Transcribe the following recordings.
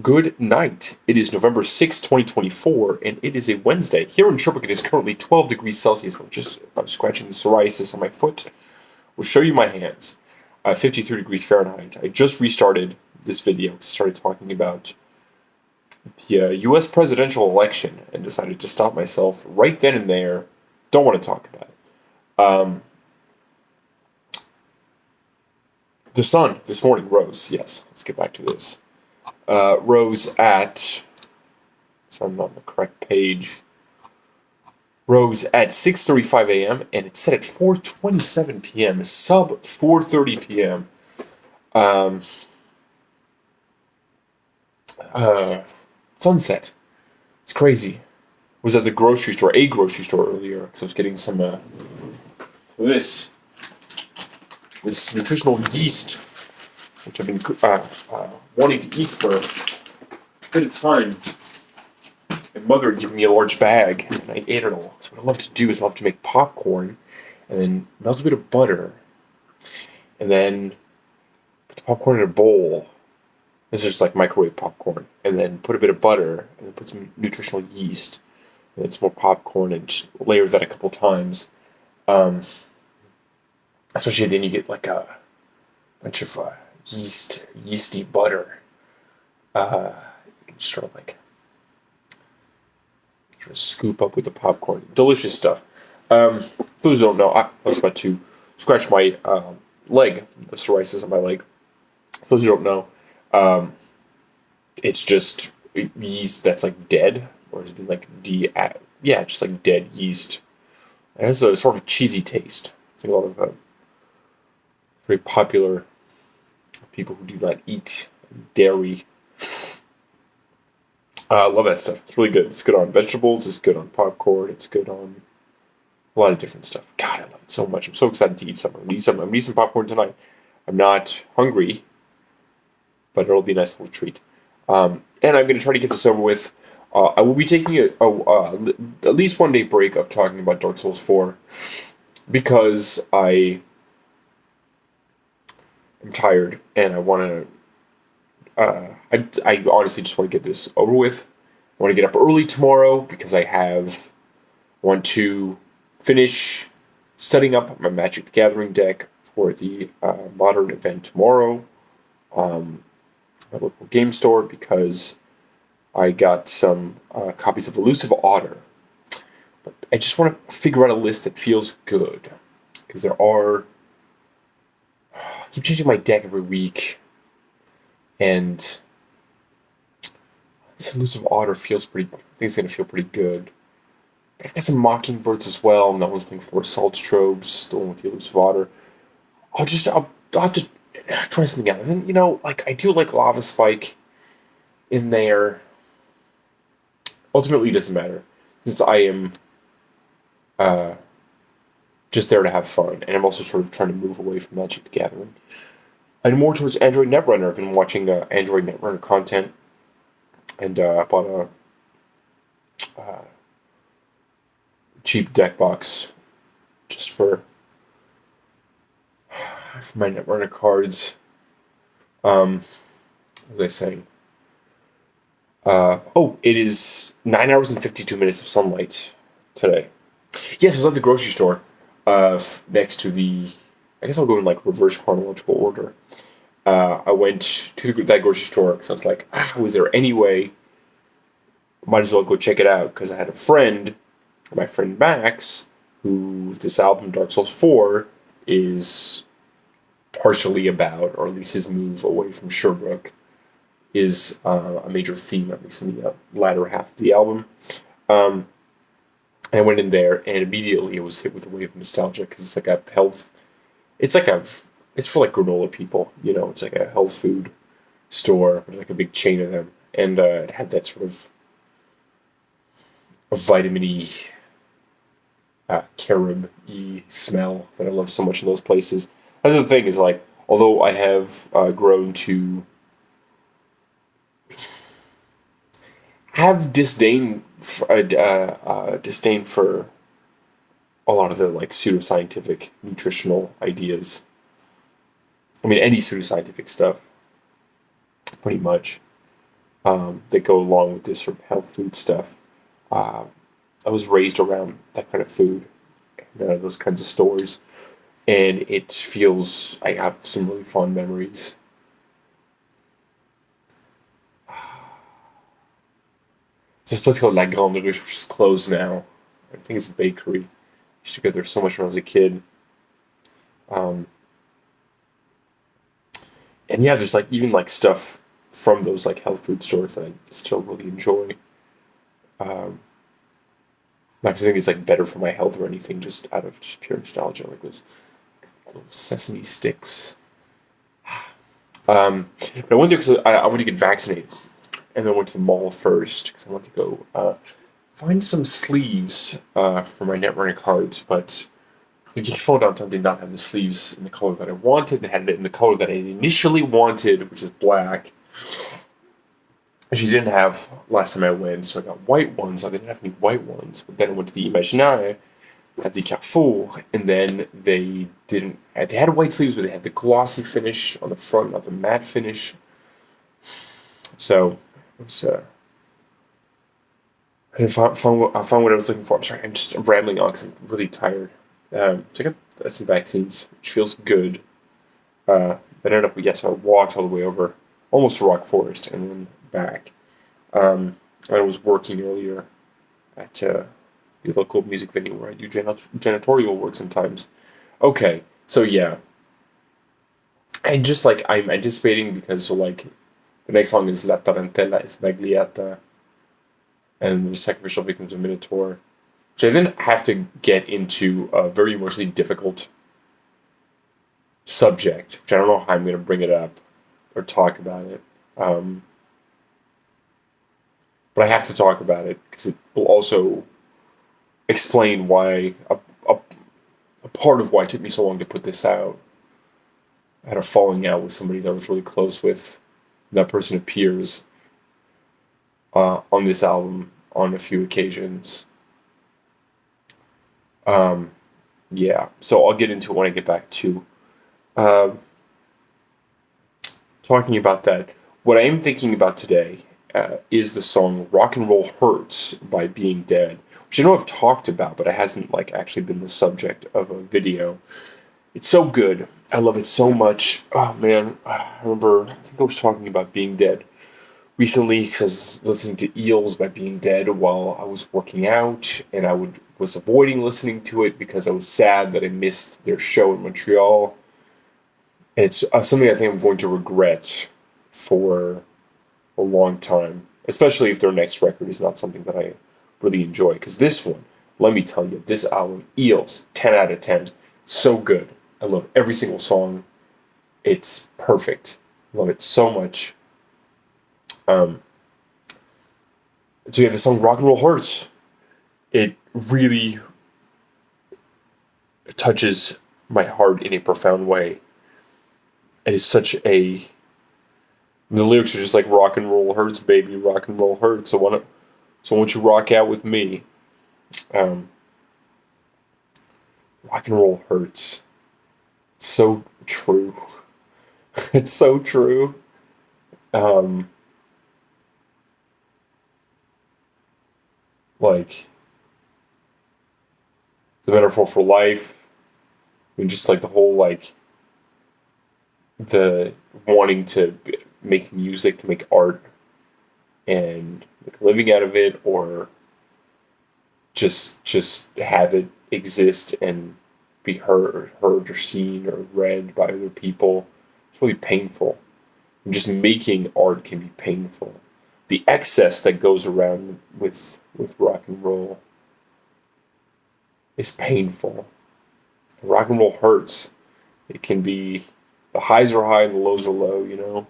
Good night. It is November 6th, 2024, and it is a Wednesday. Here in Sherbrooke, it is currently 12 degrees Celsius. I'm just scratching the psoriasis on my foot. We'll show you my hands. 53 degrees Fahrenheit. I just restarted this video because I started talking about the U.S. presidential election and decided to stop myself right then and there. Don't want to talk about it. The sun this morning rose. Yes, let's get back to this. Rose at, so I'm on the correct page, rose at 6:35 a.m. and it's set at 4:27 p.m., sub 4:30 p.m. Sunset. It's crazy. Was at the grocery store, earlier, because I was getting some this nutritional yeast, which I've been wanting to eat for a bit of time. My mother had given me a large bag, and I ate it all. So what I love to do is I love to make popcorn, and then melt a bit of butter, and then put the popcorn in a bowl. It's just like microwave popcorn, and then put a bit of butter, and then put some nutritional yeast, and then some more popcorn, and just layer that a couple times. Especially then you get like a bunch of yeasty butter. You can just sort of scoop up with the popcorn. Delicious stuff. For those who don't know, I was about to scratch my leg, the psoriasis on my leg. For those who don't know, it's just yeast that's like dead, or has been like just like dead yeast. It has a sort of cheesy taste. It's like a lot of very popular people who do not eat dairy. I love that stuff. It's really good. It's good on vegetables. It's good on popcorn. It's good on a lot of different stuff. God, I love it so much. I'm so excited to eat some. I'm gonna eat some popcorn tonight. I'm not hungry, but it'll be a nice little treat. And I'm going to try to get this over with. I will be taking at least 1 day break of talking about Dark Souls 4 because I am tired and I want to. I honestly just want to get this over with. I want to get up early tomorrow because want to finish setting up my Magic the Gathering deck for the modern event tomorrow. My local game store because I got some copies of Elusive Otter. But I just want to figure out a list that feels good because I keep changing my deck every week, and this Elusive Otter I think it's going to feel pretty good. But I've got some Mockingbirds as well, and that one's playing 4 Salt Strobes, the one with the Elusive Otter. I'll have to try something out. And then, I do like Lava Spike in there. Ultimately, it doesn't matter, since I am just there to have fun, and I'm also sort of trying to move away from Magic the Gathering. And more towards Android Netrunner. I've been watching Android Netrunner content, and I bought a cheap deck box just for my Netrunner cards. What was I saying? It is 9 hours and 52 minutes of sunlight today. Yes, I was at the grocery store next to I guess I'll go in like reverse chronological order. I went to that grocery store because I was like, was there any way? Might as well go check it out because I had a friend, my friend Max, who this album Dark Souls 4 is partially about, or at least his move away from Sherbrooke is a major theme, at least in the latter half of the album. And I went in there, and immediately I was hit with a wave of nostalgia because it's like it's for like granola people, it's like a health food store, there's like a big chain of them, and it had that sort of a vitamin-y, carob-y smell that I love so much in those places. That's the thing is, like, although I have grown to have disdain for a lot of the like pseudoscientific nutritional ideas. I mean, any pseudoscientific stuff, pretty much. that go along with this sort of health food stuff. Uh, I was raised around that kind of food, and, those kinds of stores, and it feels I have some really fond memories. There's this place called La Grande Ruche, which is closed now. I think it's a bakery. I used to go there so much when I was a kid. Um, and yeah, there's like even like stuff from those like health food stores that I still really enjoy. Um, Not because I think it's like better for my health or anything, just out of just pure nostalgia, like those little sesame sticks. But I went there because I went to get vaccinated, and then I went to the mall first because I went to go find some sleeves for my Netrunner cards, but the Gatefold downtown did not have the sleeves in the color that I wanted. They had it in the color that I initially wanted, which is black. She didn't have last time I went, so I got white ones. I didn't have any white ones. But then I went to the Imaginaire at the Carrefour, and then they didn't. They had white sleeves, but they had the glossy finish on the front, not the matte finish. So it was. I found what I was looking for. I'm sorry, I'm rambling on because I'm really tired. So I got some vaccines, which feels good. But ended up, yes, I walked all the way over, almost to Rock Forest, and then back. I was working earlier at the local music venue where I do janitorial work sometimes. Okay, so yeah, and just like I'm anticipating because so like the next song is La Tarantella is Bagliata and the Sacrificial Victims of Minotaur, which I then have to get into a very emotionally difficult subject, which I don't know how I'm going to bring it up or talk about it. Um, but I have to talk about it because it will also explain why a, a part of why it took me so long to put this out. I had a falling out with somebody that I was really close with. That person appears on this album on a few occasions. Um, yeah, so I'll get into it when I get back to um, talking about that. What I am thinking about today is the song "Rock and Roll Hurts" by Being Dead, which I know I've talked about, but it hasn't like actually been the subject of a video. It's so good. I love it so much. Oh man, I remember. I think I was talking about Being Dead recently because I was listening to Eels by Being Dead while I was working out, and was avoiding listening to it because I was sad that I missed their show in Montreal. And it's something I think I'm going to regret for a long time, especially if their next record is not something that I really enjoy. Because this one, let me tell you, this album, Eels, 10 out of 10, so good. I love every single song. It's perfect. Love it so much. Um, so yeah, the song "Rock and Roll Hurts." It really touches my heart in a profound way. It is such a. The lyrics are just like "Rock and roll hurts, baby. Rock and roll hurts. So won't you rock out with me?" Um, rock and roll hurts. It's so true. It's so true. Um, like the metaphor for life. I mean, just like the whole like the wanting to make music, to make art, and like, living out of it, or just have it exist and be heard or seen or read by other people. It's really painful. And just making art can be painful. The excess that goes around with rock and roll is painful. Rock and roll hurts. It can be the highs are high and the lows are low.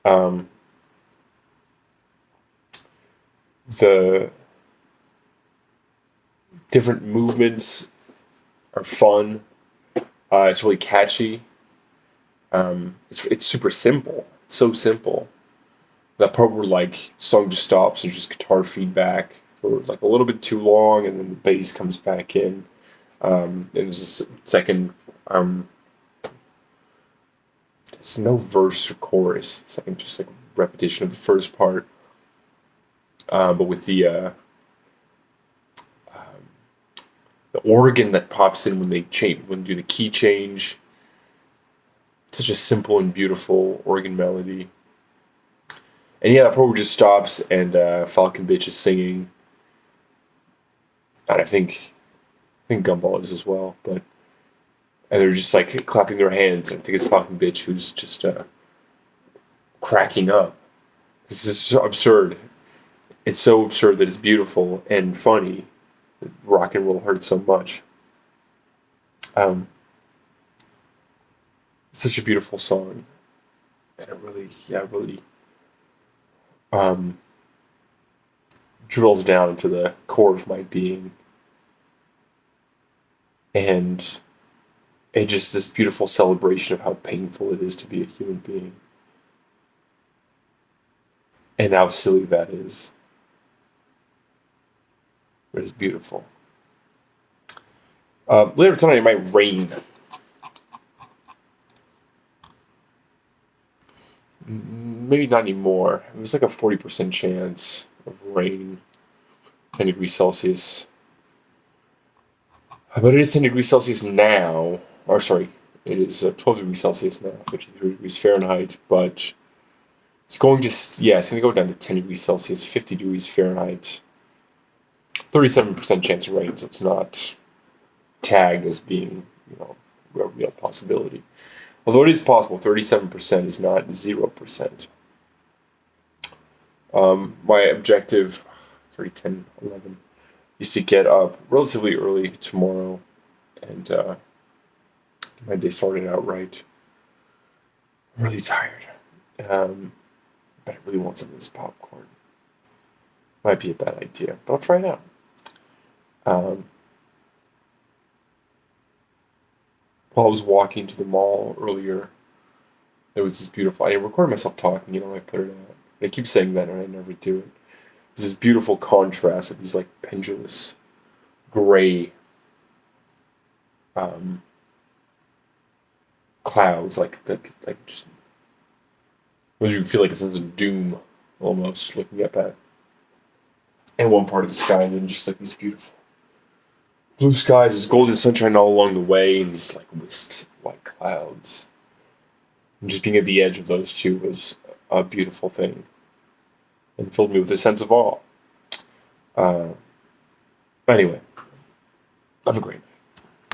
Um, the different movements are fun. It's really catchy. It's super simple. It's so simple. That part where like song just stops and just guitar feedback for like a little bit too long, and then the bass comes back in. And there's this second. There's no verse or chorus. It's like just like repetition of the first part, but with the organ that pops in when they change, when they do the key change. Such a simple and beautiful organ melody. And yeah, that part just stops, and Falcon Bitch is singing, and I think Gumball is as well, but and they're just like clapping their hands. I think it's Falcon Bitch who's just cracking up. This is so absurd. It's so absurd that it's beautiful and funny. Rock and roll hurts so much. Um, Such a beautiful song, and it really, yeah, really um, drills down into the core of my being, and it just this beautiful celebration of how painful it is to be a human being, and how silly that is. It is beautiful. Later tonight it might rain. Maybe not anymore. It was like a 40% chance of rain, 10 degrees Celsius. But it is 10 degrees Celsius now. Or sorry, it is 12 degrees Celsius now, 53 degrees Fahrenheit. But it's going to, yeah, it's going to go down to 10 degrees Celsius, 50 degrees Fahrenheit. 37% chance of rain, so it's not tagged as being, a real possibility. Although it is possible, 37% is not 0%. My objective, 3, 10, 11, is to get up relatively early tomorrow and get my day started out right. I'm really tired, but I really want some of this popcorn. Might be a bad idea, but I'll try it out. While I was walking to the mall earlier, there was this beautiful. I recorded myself talking, I put it out. I keep saying that, and I never do it. There's this beautiful contrast of these like pendulous, gray clouds, like that, like just. You feel like a sense of doom, almost looking up at. And one part of the sky, and then just like these beautiful blue skies, this golden sunshine all along the way, and these like wisps of white clouds. And just being at the edge of those two was a beautiful thing, and filled me with a sense of awe. Anyway, have a great night.